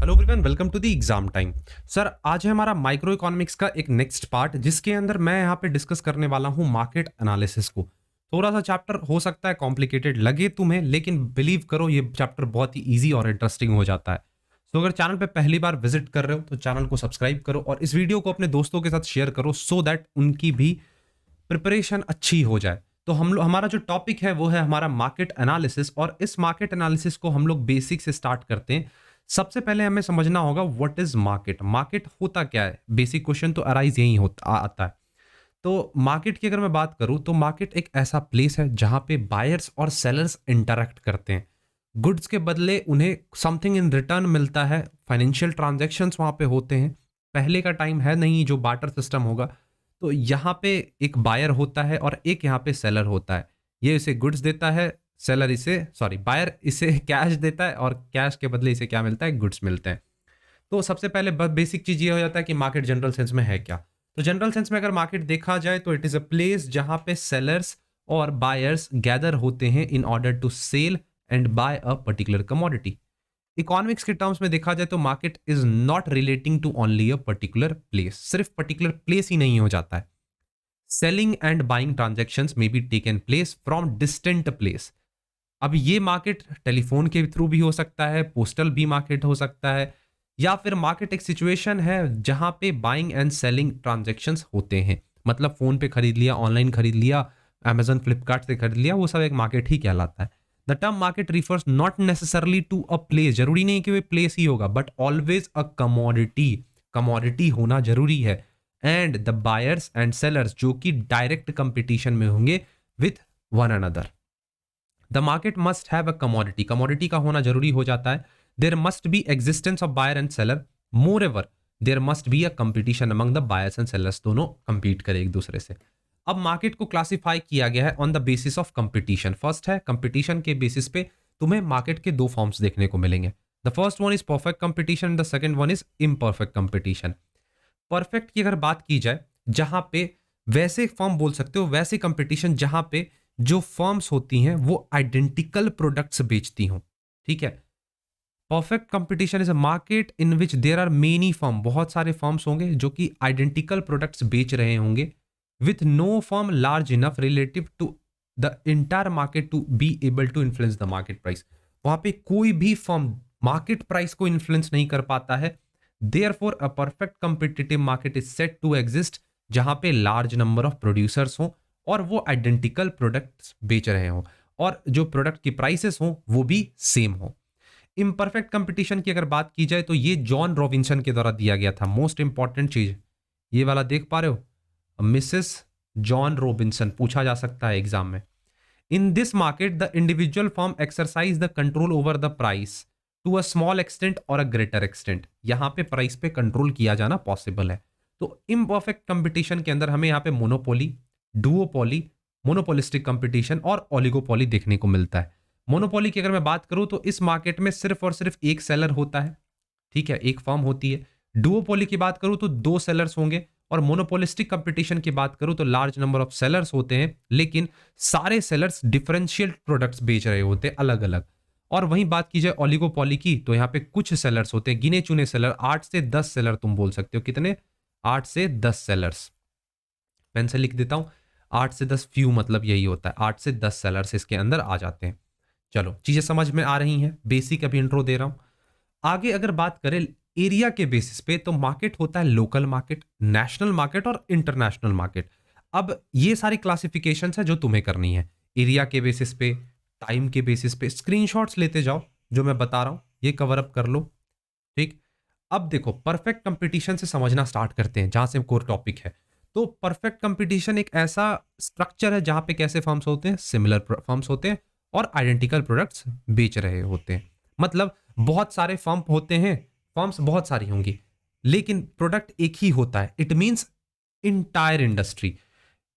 Hello everyone, welcome to the exam time. Sir, आज है हमारा माइक्रो इकोनॉमिक्स का एक नेक्स्ट पार्ट, जिसके अंदर मैं यहाँ पे डिस्कस करने वाला हूँ मार्केट एनालिसिस को। थोड़ा सा चैप्टर हो सकता है कॉम्प्लिकेटेड लगे तुम्हें, लेकिन बिलीव करो ये चैप्टर बहुत ही इजी और इंटरेस्टिंग हो जाता है। तो अगर चैनल पे पहली बार विजिट कर रहे हो तो चैनल को सब्सक्राइब करो और इस वीडियो को अपने दोस्तों के साथ शेयर करो, सो दैट उनकी भी प्रिपरेशन अच्छी हो जाए। तो हमारा जो टॉपिक है वो है हमारा मार्केट एनालिसिस, और इस मार्केट एनालिसिस को हम लोग बेसिक से स्टार्ट करते हैं। सबसे पहले हमें समझना होगा व्हाट इज मार्केट। मार्केट होता क्या है? बेसिक क्वेश्चन तो अराइज यही आता है। तो मार्केट की अगर मैं बात करूं तो मार्केट एक ऐसा प्लेस है जहां पे बायर्स और सेलर्स इंटरैक्ट करते हैं। गुड्स के बदले उन्हें समथिंग इन रिटर्न मिलता है। फाइनेंशियल ट्रांजैक्शंस वहां पे होते हैं। पहले का टाइम है नहीं जो बार्टर सिस्टम होगा। तो यहाँ पे एक बायर होता है और एक यहाँ पे सेलर होता है। ये इसे गुड्स देता है, सेलर इसे बायर इसे कैश देता है, और कैश के बदले इसे क्या मिलता है? गुड्स मिलते हैं। तो सबसे पहले बेसिक चीज ये हो जाता है कि मार्केट जनरल सेंस में है क्या। तो जनरल सेंस में अगर मार्केट देखा जाए तो इट इज अ प्लेस जहां पे सेलर्स और बायर्स गैदर होते हैं in order to sell and buy a particular commodity. Economics के टर्म्स में देखा जाए तो market is not relating to only a particular place. सिर्फ पर्टिकुलर प्लेस ही नहीं हो जाता है। Selling and buying transactions may be taken place from distant place. अब ये मार्केट टेलीफोन के थ्रू भी हो सकता है, पोस्टल भी मार्केट हो सकता है, या फिर मार्केट एक सिचुएशन है जहां पे बाइंग एंड सेलिंग ट्रांजैक्शंस होते हैं। मतलब फोन पे खरीद लिया, ऑनलाइन खरीद लिया, अमेजन फ्लिपकार्ट से खरीद लिया, वो सब एक मार्केट ही कहलाता है। The term market refers not necessarily to a place. जरूरी नहीं कि वो प्लेस ही होगा, but always a commodity. Commodity होना जरूरी है। And the buyers and sellers जो कि डायरेक्ट कंपटीशन में होंगे with one another. The market must have a commodity. Commodity का होना जरूरी हो जाता है। There must be existence of buyer and seller. Moreover there must be a competition among the buyers and sellers. दोनों compete करें एक दूसरे से। अब मार्केट को क्लासिफाई किया गया है on the basis of competition. First है कंपटीशन के बेसिस पे तुम्हें मार्केट के दो फॉर्म्स देखने को मिलेंगे। The first one is perfect competition, the second one is imperfect competition. Perfect की अगर बात की जाए, जहां पे वैसे फर्म बोल सकते हो, वैसे कंपटीशन जहां पे जो फर्म्स होती हैं वो आइडेंटिकल प्रोडक्ट्स बेचती हों। ठीक है। Perfect competition is a market in which there are many firm. बहुत सारे फर्म्स होंगे जो कि आइडेंटिकल प्रोडक्ट्स बेच रहे होंगे, with no firm large enough relative to the entire market to be able to influence the market price. वहां पे कोई भी फर्म मार्केट प्राइस को इन्फ्लुएंस नहीं कर पाता है। Therefore a perfect competitive market is set to exist, जहां पे लार्ज नंबर ऑफ प्रोड्यूसर्स हों और वो आइडेंटिकल प्रोडक्ट्स बेच रहे हों, और जो प्रोडक्ट की प्राइसेस हों वो भी सेम हो। इम्परफेक्ट कंपटीशन की अगर बात की जाए तो ये जॉन रॉबिन्सन के द्वारा दिया गया था। मोस्ट इंपॉर्टेंट चीज ये वाला देख पा रहे हो, मिसेस जॉन रॉबिन्सन, पूछा जा सकता है एग्जाम में। In this market the individual firm exercise the control over the price to a small extent और अ ग्रेटर एक्सटेंट। यहां पे प्राइस पे कंट्रोल किया जाना पॉसिबल है। तो इम्परफेक्ट कंपटीशन के अंदर हमें यहाँ पे मोनोपोली, डुओपोली, मोनोपोलिस्टिक कंपटीशन और ओलिगोपोली देखने को मिलता है। मोनोपोली की अगर मैं बात करूं तो इस मार्केट में सिर्फ और सिर्फ एक सेलर होता है। ठीक है, एक फर्म होती है। डुओपोली की बात करूं तो दो सेलर्स होंगे, और मोनोपोलिस्टिक कंपटीशन की बात करूं तो लार्ज नंबर ऑफ सेलर्स होते हैं, लेकिन सारे सेलर्स डिफरेंशियल प्रोडक्ट्स बेच रहे होते हैं अलग अलग। और वहीं बात की जाए ओलिगोपोली की तो यहाँ पे कुछ सेलर्स होते हैं, गिने चुने सेलर, 8 से 10 सेलर तुम बोल सकते हो। कितने? 8 से 10 सेलर्स। पेन से लिख देता हूं, 8 से 10 फ्यू मतलब यही होता है। 8 से 10 सेलर्स इसके अंदर आ जाते हैं। चलो, चीजें समझ में आ रही हैं। बेसिक अभी इंट्रो दे रहा हूं। आगे अगर बात करें एरिया के बेसिस पे तो मार्केट होता है लोकल मार्केट, नेशनल मार्केट और इंटरनेशनल मार्केट। अब ये सारी क्लासिफिकेशन है जो तुम्हें करनी है एरिया के बेसिस पे, टाइम के बेसिस पे। स्क्रीनशॉट्स लेते जाओ, जो मैं बता रहा हूं ये कवर अप कर लो। ठीक। अब देखो, परफेक्ट कंपटीशन से समझना स्टार्ट करते हैं, जहां से कोर टॉपिक है। तो परफेक्ट कंपटीशन एक ऐसा स्ट्रक्चर है जहां पे कैसे फर्म्स होते हैं? सिमिलर फर्म्स होते हैं और आइडेंटिकल प्रोडक्ट्स बेच रहे होते हैं। मतलब बहुत सारे फर्म होते हैं, फर्म्स बहुत सारी होंगी, लेकिन प्रोडक्ट एक ही होता है। इट मींस इंटायर इंडस्ट्री,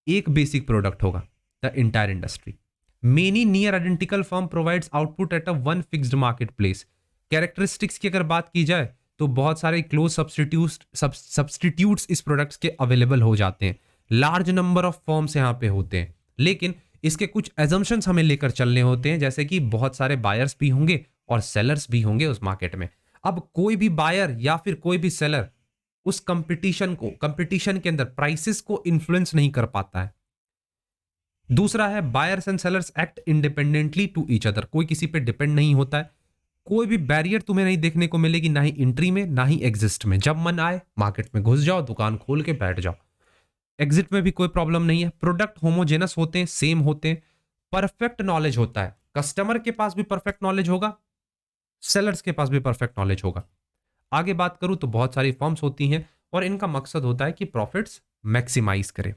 एक बेसिक प्रोडक्ट होगा, the entire industry. Many near identical firm provides output at a one fixed market place. Characteristics की अगर बात की जाए तो बहुत सारे क्लोज सब्सटीट्यूट्स इस प्रोडक्ट्स के अवेलेबल हो जाते हैं। लार्ज नंबर ऑफ फर्म्स यहाँ पे होते हैं, लेकिन इसके कुछ एजम्पशंस हमें लेकर चलने होते हैं, जैसे कि बहुत सारे बायर्स भी होंगे और सेलर्स भी होंगे उस मार्केट में। अब कोई भी बायर या फिर कोई भी सेलर उस कंपटीशन के अंदर प्राइसेस को इन्फ्लुएंस नहीं कर पाता है। दूसरा है buyers and sellers act independently to each other, कोई किसी पे डिपेंड नहीं होता है। कोई भी बैरियर तुम्हें नहीं देखने को मिलेगी, ना ही एंट्री में ना ही एग्जिट में। जब मन आए मार्केट में घुस जाओ, दुकान खोल के बैठ जाओ। एग्जिट में भी कोई प्रॉब्लम नहीं है। प्रोडक्ट होमोजेनस होते हैं, सेम होते हैं। परफेक्ट नॉलेज होता है, कस्टमर के पास भी परफेक्ट नॉलेज होगा, सेलर्स के पास भी परफेक्ट नॉलेज होगा। आगे बात करूं तो बहुत सारी फर्म्स होती हैं और इनका मकसद होता है कि प्रॉफिट्स मैक्सिमाइज करें।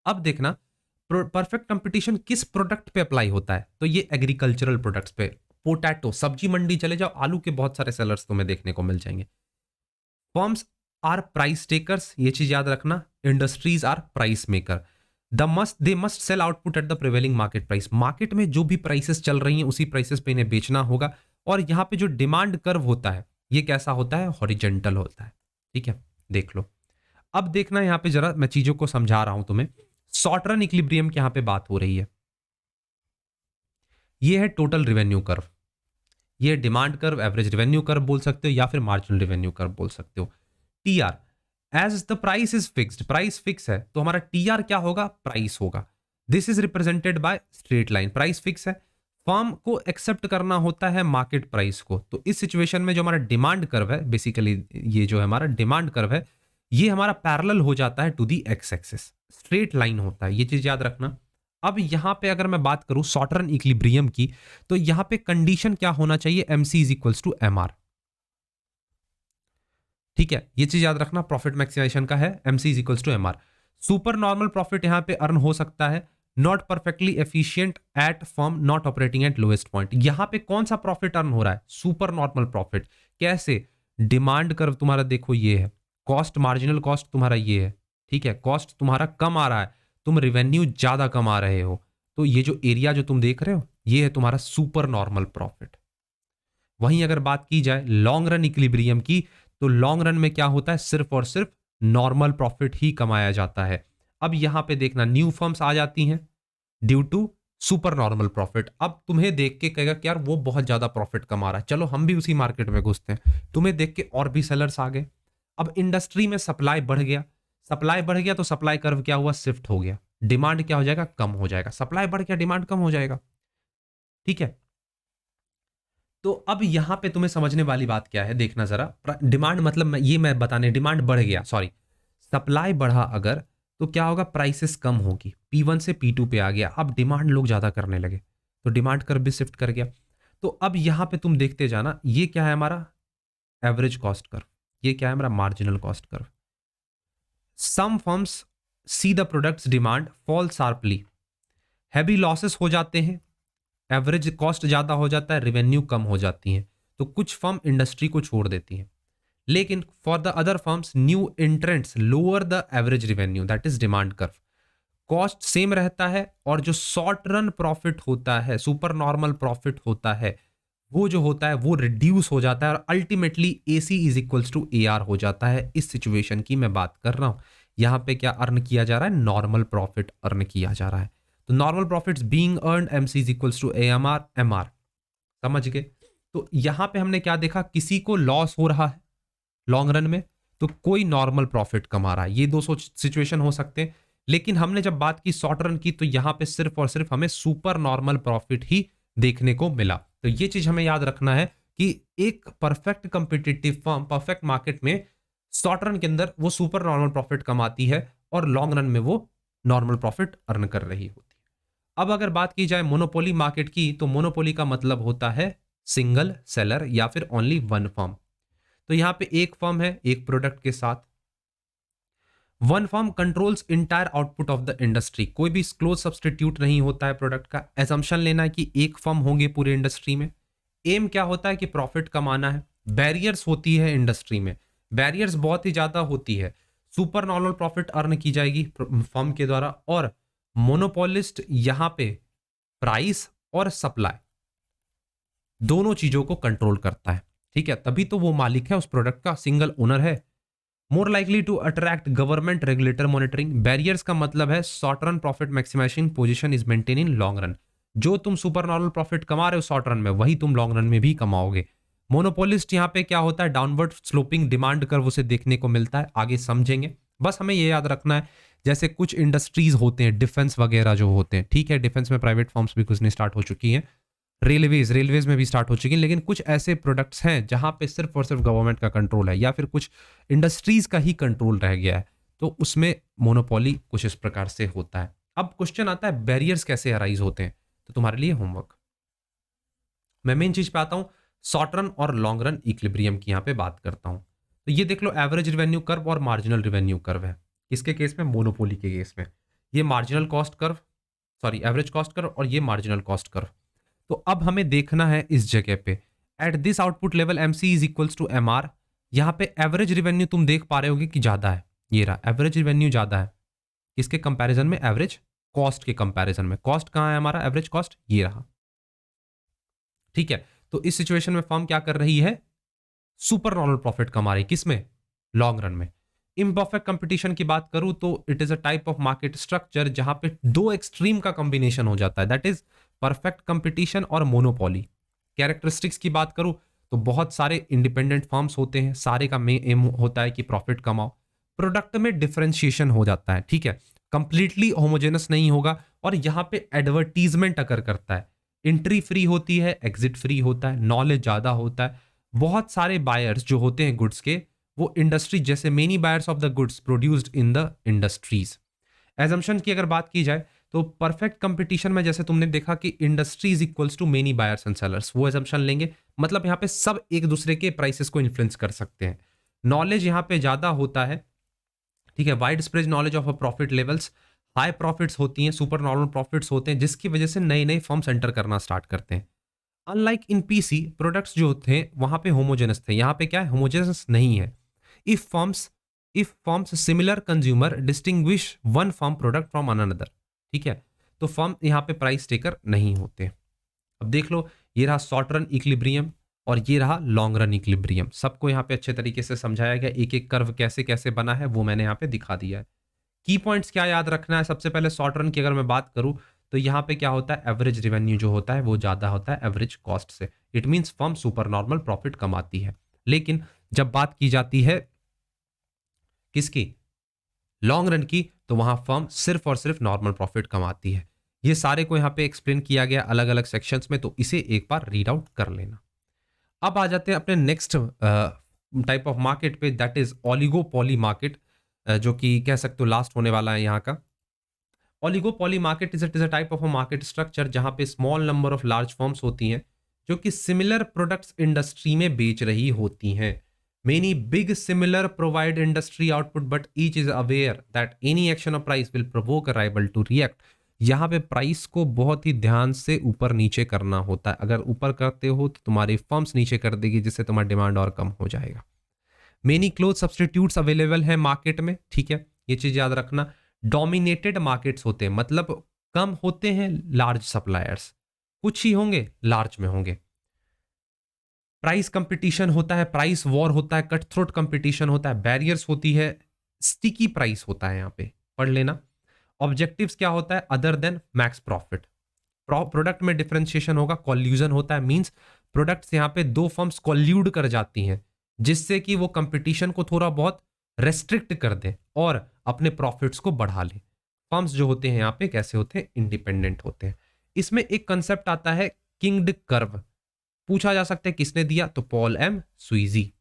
अब देखना परफेक्ट कंपटीशन किस प्रोडक्ट पे अप्लाई होता है, तो ये एग्रीकल्चरल प्रोडक्ट्स पे। पोटैटो, सब्जी मंडी चले जाओ, आलू के बहुत सारे सेलर्स तुम्हें देखने को मिल जाएंगे। फर्म्स आर प्राइस टेकर्स, ये चीज याद रखना। Industries are price maker. They must sell output at the prevailing market price. Market में जो भी प्राइसेस चल रही हैं उसी प्राइसेस पे इन्हें बेचना होगा। और यहाँ पे जो डिमांड कर्व होता है ये कैसा होता है, हॉरिजेंटल होता है। ठीक है, देख लो। अब देखना यहाँ पे जरा मैं चीजों को समझा रहा हूं तुम्हें। सॉर्टरन इक्विलिब्रियम की यहां पे बात हो रही है। ये है टोटल रिवेन्यू कर्व, ये demand curve, average revenue curve बोल सकते हो या फिर मार्जिनल रिवेन्यू कर्व बोल सकते हो। TR, as the price is fixed, price fix है तो हमारा टीआर क्या होगा, प्राइस होगा। This is represented by straight line. Price fix है, फर्म को एक्सेप्ट करना होता है मार्केट प्राइस को। तो इस सिचुएशन में जो हमारा डिमांड कर्व है, बेसिकली ये जो है हमारा डिमांड कर्व है, ये हमारा पैरेलल हो जाता है to the X axis, straight line होता है। ये चीज याद रखना। अब यहां पे अगर मैं बात करूं सॉर्टरन इक्विलिब्रियम की, तो यहां पे कंडीशन क्या होना चाहिए, MC is equals to MR. ठीक है, ये चीज याद रखना, प्रॉफिट मैक्सिमाइजेशन का है, MC is equals to MR. Super normal profit यहां पे अर्न हो सकता है, not perfectly efficient at firm not operating at lowest point. यहां पे कौन सा प्रॉफिट अर्न हो रहा है, सुपर नॉर्मल प्रॉफिट। कैसे, डिमांड कर्व तुम्हारा देखो ये है, कॉस्ट मार्जिनल कॉस्ट तुम्हारा ये है। ठीक है, कॉस्ट तुम्हारा कम आ रहा है, तुम रेवेन्यू ज्यादा कमा रहे हो, तो ये जो एरिया जो तुम देख रहे हो ये है तुम्हारा सुपर नॉर्मल प्रॉफिट। वहीं अगर बात की जाए लॉन्ग रन इक्विलिब्रियम की, तो लॉन्ग रन में क्या होता है, सिर्फ और सिर्फ नॉर्मल प्रॉफिट ही कमाया जाता है। अब यहां पे देखना न्यू फर्म्स आ जाती हैं due to super normal profit. अब तुम्हें देख के कहेगा कि यार वो बहुत ज्यादा प्रॉफिट कमा रहा है, चलो हम भी उसी मार्केट में घुसते हैं। तुम्हें देख के और भी सेलर्स आ गए। अब इंडस्ट्री में सप्लाई बढ़ गया, सप्लाई बढ़ गया तो सप्लाई कर्व क्या हुआ, शिफ्ट हो गया। डिमांड क्या हो जाएगा, कम हो जाएगा। सप्लाई बढ़ गया, डिमांड कम हो जाएगा। ठीक है, तो अब यहां पे तुम्हें समझने वाली बात क्या है, देखना जरा। डिमांड मतलब मैं बताने, डिमांड बढ़ गया, सॉरी, सप्लाई बढ़ा अगर, तो क्या होगा, प्राइसेस कम होगी। P1 से P2 पे आ गया, अब डिमांड लोग ज्यादा करने लगे तो डिमांड कर्व भी शिफ्ट कर गया। तो अब यहां पे तुम देखते जाना, ये क्या है हमारा एवरेज कॉस्ट कर्व, ये क्या है हमारा marginal cost curve. Some firms see the products demand fall sharply, heavy losses हो जाते हैं, एवरेज कॉस्ट ज्यादा हो जाता है, रेवेन्यू कम हो जाती है, तो कुछ फर्म इंडस्ट्री को छोड़ देती हैं। लेकिन for the other firms new entrants lower the average revenue, that is demand curve. Cost same रहता है और जो शॉर्ट रन प्रॉफिट होता है, सुपर नॉर्मल प्रॉफिट होता है, वो जो होता है वो रिड्यूस हो जाता है और ultimately AC is equals to AR हो जाता है। इस सिचुएशन की मैं बात कर रहा हूं। यहां पे क्या अर्न किया जा रहा है, नॉर्मल प्रॉफिट अर्न किया जा रहा है। तो normal profits being earned MC is equals to AMR MR, समझ गए। तो यहां पे हमने क्या देखा, किसी को लॉस हो रहा है लॉन्ग रन में तो कोई नॉर्मल प्रॉफिट कमा रहा है। ये दो सिचुएशन हो सकते हैं। लेकिन हमने जब बात की शॉर्ट रन की, तो यहां पे सिर्फ और सिर्फ हमें सुपर नॉर्मल प्रॉफिट ही देखने को मिला। तो ये चीज हमें याद रखना है कि एक perfect competitive firm perfect market में शॉर्ट रन के अंदर वो सुपर नॉर्मल प्रॉफिट कमाती है और लॉन्ग रन में वो नॉर्मल प्रॉफिट अर्न कर रही होती है। अब अगर बात की जाए मोनोपोली मार्केट की, तो मोनोपोली का मतलब होता है सिंगल सेलर या फिर ओनली वन फर्म। तो यहां पे एक फर्म है एक प्रोडक्ट के साथ, one firm controls entire output of the industry. कोई भी क्लोज सब्सटीट्यूट नहीं होता है प्रोडक्ट का। एजम्पशन लेना है कि एक फर्म होंगे पूरे इंडस्ट्री में। एम क्या होता है कि प्रॉफिट कमाना है। बैरियर्स होती है इंडस्ट्री में, बैरियर्स बहुत ही ज्यादा होती है। सुपर नॉर्मल प्रॉफिट अर्न की जाएगी फर्म के द्वारा। और मोनोपोलिस्ट यहां पे प्राइस और सप्लाई दोनों चीजों को कंट्रोल करता है। ठीक है, तभी तो वो मालिक है उस प्रोडक्ट का, सिंगल ओनर है। More likely to attract government regulator monitoring. Barriers का मतलब है short run profit maximizing position is maintain in long run. जो तुम सुपर नॉर्मल प्रॉफिट कमा रहे हो शॉर्ट रन में, वही तुम लॉन्ग रन में भी कमाओगे। मोनोपोलिस्ट यहाँ पे क्या होता है, डाउनवर्ड स्लोपिंग डिमांड कर्व उसे देखने को मिलता है, आगे समझेंगे। बस हमें ये याद रखना है, जैसे कुछ इंडस्ट्रीज होते हैं, डिफेंस वगैरह जो होते हैं, ठीक है, डिफेंस में प्राइवेट फर्म्स भी घुसने स्टार्ट हो चुकी हैं, रेलवेज में भी स्टार्ट हो चुकी हैं, लेकिन कुछ ऐसे प्रोडक्ट्स हैं जहां पे सिर्फ और सिर्फ गवर्नमेंट का कंट्रोल है या फिर कुछ इंडस्ट्रीज का ही कंट्रोल रह गया है, तो उसमें मोनोपोली कुछ इस प्रकार से होता है। अब क्वेश्चन आता है बैरियर्स कैसे अराइज होते हैं, तो तुम्हारे लिए होमवर्क। मैं मेन चीज पे आता हूं, शॉर्ट रन और लॉन्ग रन इक्विलिब्रियम की यहां पे बात करता हूं। तो ये देख लो, एवरेज रिवेन्यू कर्व और मार्जिनल रिवेन्यू कर्व है, किसके केस में, मोनोपोली के केस में। ये marginal cost curve, sorry average cost curve, और ये मार्जिनल कॉस्ट कर्व। तो अब हमें देखना है इस जगह पे, at this output level MC is equals to MR. यहां पे एवरेज रिवेन्यू तुम देख पा रहे होगे कि ज्यादा है, ये रहा एवरेज रिवेन्यू ज्यादा है, किसके कंपैरिजन में, एवरेज कॉस्ट के कंपैरिजन में। कॉस्ट कहां है हमारा, एवरेज कॉस्ट ये रहा, ठीक है। तो इस सिचुएशन में फर्म क्या कर रही है, सुपर नॉर्मल प्रॉफिट कमा रही है, किसमें, लॉन्ग रन में। इम्परफेक्ट कंपटीशन की बात करूं तो it is a type of market structure जहां पे दो एक्सट्रीम का कॉम्बिनेशन हो जाता है, दैट इज परफेक्ट कंपटीशन और मोनोपोली। कैरेक्टरिस्टिक्स की बात करूं तो बहुत सारे इंडिपेंडेंट फर्म्स होते हैं, सारे का मेन एम होता है कि प्रॉफिट कमाओ। प्रोडक्ट में डिफरेंशिएशन हो जाता है, ठीक है, कंप्लीटली होमोजेनस नहीं होगा, और यहां पे एडवर्टीजमेंट अगर करता है, एंट्री फ्री होती है, एग्जिट फ्री होता है, नॉलेज ज्यादा होता है। बहुत सारे बायर्स जो होते हैं गुड्स के, वो इंडस्ट्री, जैसे many buyers of the goods produced in the industries. Assumption की अगर बात की जाए तो परफेक्ट कंपटीशन में जैसे तुमने देखा कि industries equals to many buyers and sellers, वो एजम्पशन लेंगे, मतलब यहाँ पे सब एक दूसरे के प्राइसेस को इन्फ्लुएंस कर सकते हैं। नॉलेज यहाँ पे ज्यादा होता है, ठीक है, wide spread knowledge of a profit levels, high profits होती हैं, सुपर नॉर्मल प्रॉफिट्स होते हैं, जिसकी वजह से नए नए फर्म्स एंटर करना स्टार्ट करते हैं। अनलाइक इन पीसी प्रोडक्ट्स जो थे वहां पे होमोजेनस थे, यहाँ पे क्या है, होमोजेनस नहीं है। If firms similar consumer distinguish one firm product from another, ठीक है, तो फर्म यहाँ पे प्राइस टेकर नहीं होते। अब देख लो, ये रहा शॉर्ट रन इक्विलिब्रियम और ये रहा लॉन्ग रन इक्विलिब्रियम, सबको यहाँ पे अच्छे तरीके से समझाया गया, एक एक कर्व कैसे कैसे बना है वो मैंने यहाँ पे दिखा दिया है। की पॉइंट्स क्या याद रखना है, सबसे पहले शॉर्ट रन की अगर मैं बात करूं तो यहाँ पे क्या होता है, एवरेज रिवेन्यू जो होता है वो ज्यादा होता है एवरेज कॉस्ट से, it means firm super normal profit कमाती है। लेकिन जब बात की जाती है किसकी, लॉन्ग रन की, तो वहां फर्म सिर्फ और सिर्फ नॉर्मल प्रॉफिट कमाती है। ये सारे को यहाँ पे एक्सप्लेन किया गया अलग अलग सेक्शंस में, तो इसे एक बार रीड आउट कर लेना। अब आ जाते हैं अपने नेक्स्ट टाइप ऑफ मार्केट पे, दैट इज ओलिगोपॉली मार्केट, जो कि कह सकते हो लास्ट होने वाला है यहाँ का। Oligopoly market is a type of a market structure जहां पे small number of large firms होती हैं जो कि सिमिलर प्रोडक्ट्स इंडस्ट्री में बेच रही होती हैं। Many big similar provide industry output but each is aware that any action of price will provoke a rival to react. यहाँ पे प्राइस को बहुत ही ध्यान से ऊपर नीचे करना होता है, अगर ऊपर करते हो तो तुम्हारी फर्म्स नीचे कर देगी, जिससे तुम्हारा डिमांड और कम हो जाएगा। मेनी क्लोथ सब्सटीट्यूट्स अवेलेबल है मार्केट में, ठीक है, ये चीज याद रखना। डोमिनेटेड मार्केट्स होते हैं, मतलब कम होते हैं लार्ज सप्लायर्स, कुछ ही होंगे लार्ज में होंगे। प्राइस कंपटीशन होता है, प्राइस वॉर होता है, कट थ्रोट कंपटीशन होता है, बैरियर्स होती है, स्टिकी प्राइस होता है, यहाँ पे पढ़ लेना। ऑब्जेक्टिव्स क्या होता है, other than max profit. Product में डिफरेंशिएशन होगा, कॉल्यूजन होता है, मींस प्रोडक्ट्स यहाँ पे दो फर्म्स कॉल्यूड कर जाती हैं जिससे कि वो कंपटीशन को थोड़ा बहुत रेस्ट्रिक्ट कर दे और अपने प्रॉफिट्स को बढ़ा ले। फर्म्स जो होते हैं यहाँ पे कैसे होते हैं, इंडिपेंडेंट होते हैं। इसमें एक कंसेप्ट आता है किंग्ड कर्व, पूछा जा सकता है किसने दिया, तो Paul M Sweezy.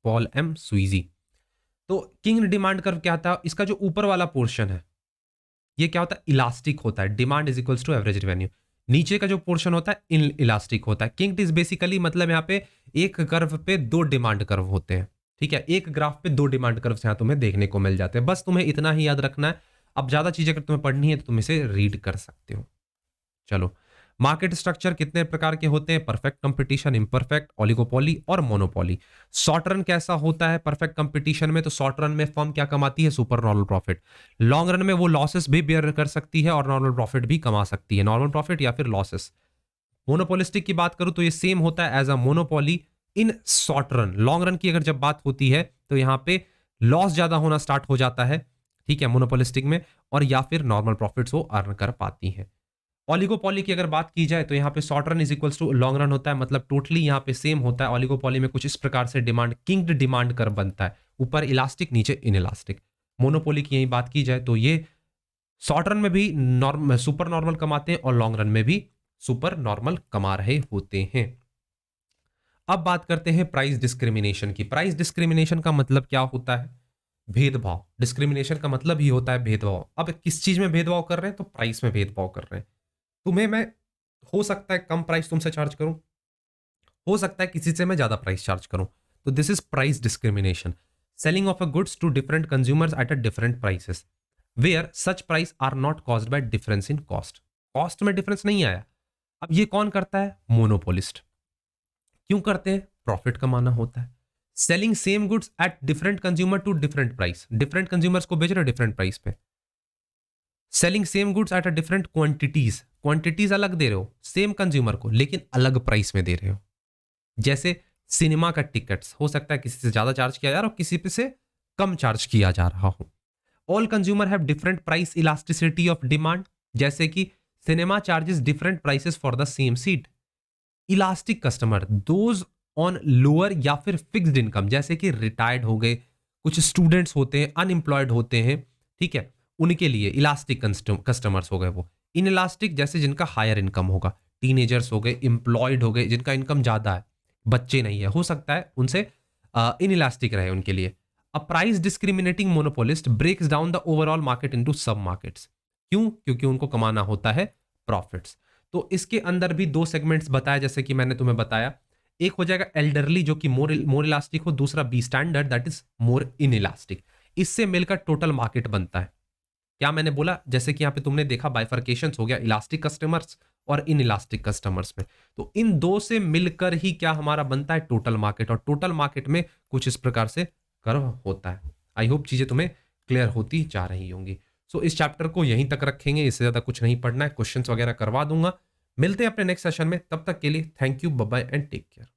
Paul M Sweezy. तो किंग डिमांड कर्व क्या था, इसका जो ऊपर वाला पोर्शन है ये क्या होता है, इलास्टिक होता है, demand is equals to average revenue. नीचे का जो पोर्शन होता है इन इलास्टिक होता है। किंग इज बेसिकली मतलब यहाँ पे एक कर्व पे दो डिमांड कर्व होते हैं, ठीक है, एक ग्राफ पे दो डिमांड कर्व यहाँ तुम्हें देखने को मिल जाते हैं, बस तुम्हें इतना ही याद रखना है। अब ज्यादा चीजें अगर तुम्हें पढ़नी है तो तुम इसे रीड कर सकते हो। चलो, मार्केट स्ट्रक्चर कितने प्रकार के होते हैं, परफेक्ट कंपटीशन, इम्परफेक्ट, ओलिगोपोली और मोनोपोली। शॉर्ट रन कैसा होता है परफेक्ट कंपटीशन में, तो शॉर्ट रन में फर्म क्या कमाती है, super normal profit. Long run में वो लॉसेस भी बेयर कर सकती है और नॉर्मल प्रॉफिट भी कमा सकती है, नॉर्मल प्रॉफिट या फिर लॉसेस। मोनोपोलिस्टिक की बात करूं तो ये सेम होता है as a monopoly in short run. Long run की अगर जब बात होती है तो यहाँ पे लॉस ज्यादा होना स्टार्ट हो जाता है, ठीक है, मोनोपोलिस्टिक में, और या फिर नॉर्मल प्रॉफिट्स वो अर्न कर पाती हैं। ओलिगोपॉली की अगर बात की जाए तो यहाँ पे short run is equals to long run होता है, मतलब टोटली यहाँ पे सेम होता है। ओलिगोपॉली में कुछ इस प्रकार से डिमांड किंग्ड डिमांड कर्व बनता है, ऊपर इलास्टिक नीचे इनइलास्टिक। मोनोपोली की यही बात की जाए तो ये शॉर्ट रन में भी सुपर नॉर्मल कमाते हैं और लॉन्ग रन में भी सुपर नॉर्मल कमा रहे होते हैं। अब बात करते हैं प्राइस डिस्क्रिमिनेशन की। प्राइस डिस्क्रिमिनेशन का मतलब क्या होता है? भेदभाव। डिस्क्रिमिनेशन का मतलब ही होता है भेदभाव। अब किस चीज में भेदभाव कर रहे हैं? तो प्राइस में भेदभाव कर रहे हैं। तुम्हें मैं हो सकता है कम प्राइस तुमसे चार्ज करूं, हो सकता है किसी से मैं ज्यादा प्राइस चार्ज करूं, तो this is price discrimination. Selling of a goods to different consumers at a different prices where such price are not caused by difference in cost. Cost में डिफरेंस नहीं आया। अब ये कौन करता है? मोनोपोलिस्ट। क्यों करते हैं? प्रॉफिट कमाना होता है। Selling same goods at different consumer to different price, different consumers को बेच रहे हो डिफरेंट प्राइस पे। Selling same goods at a different quantities, quantities अलग दे रहे हो सेम कंज्यूमर को लेकिन अलग प्राइस में दे रहे हो। जैसे सिनेमा का टिकट्स हो सकता है किसी से ज्यादा चार्ज किया जा रहा हो, किसी पे से कम चार्ज किया जा रहा हो। All consumer have different price elasticity of demand, जैसे कि cinema charges different prices for the same seat. Elastic customer those on lower या फिर फिक्स्ड इनकम, जैसे कि रिटायर्ड हो गए, कुछ स्टूडेंट्स होते हैं, अनएम्प्लॉयड होते हैं, ठीक है, उनके लिए इलास्टिक कस्टमर्स हो गए वो। इन इलास्टिक जैसे जिनका हायर इनकम होगा, टीनेजर्स हो गए, एम्प्लॉयड हो गए, जिनका इनकम ज्यादा है, बच्चे नहीं है, हो सकता है उनसे इन इलास्टिक रहे उनके लिए। A price discriminating monopolist breaks down the overall market into sub markets. क्यों? क्योंकि उनको कमाना होता है प्रॉफिट्स। तो इसके अंदर भी दो सेगमेंट्स बताया जैसे कि मैंने तुम्हें बताया। एक हो जाएगा एल्डरली जो कि मोर मोर इलास्टिक हो, दूसरा B standard that is more inelastic. इससे मिलकर टोटल मार्केट बनता है। क्या मैंने बोला? जैसे कि यहाँ पे तुमने देखा बाइफर्केशन हो गया इलास्टिक कस्टमर्स और इन इलास्टिक कस्टमर्स में, तो इन दो से मिलकर ही क्या हमारा बनता है? Total market. और टोटल मार्केट में कुछ इस प्रकार से कर्व होता है। आई होप चीजें तुम्हें क्लियर होती जा रही होंगी। सो इस चैप्टर को यहीं तक रखेंगे, इससे ज्यादा कुछ नहीं पढ़ना है, क्वेश्चंस वगैरह करवा दूंगा। मिलते हैं अपने नेक्स्ट सेशन में, तब तक के लिए thank you, bye bye and take care.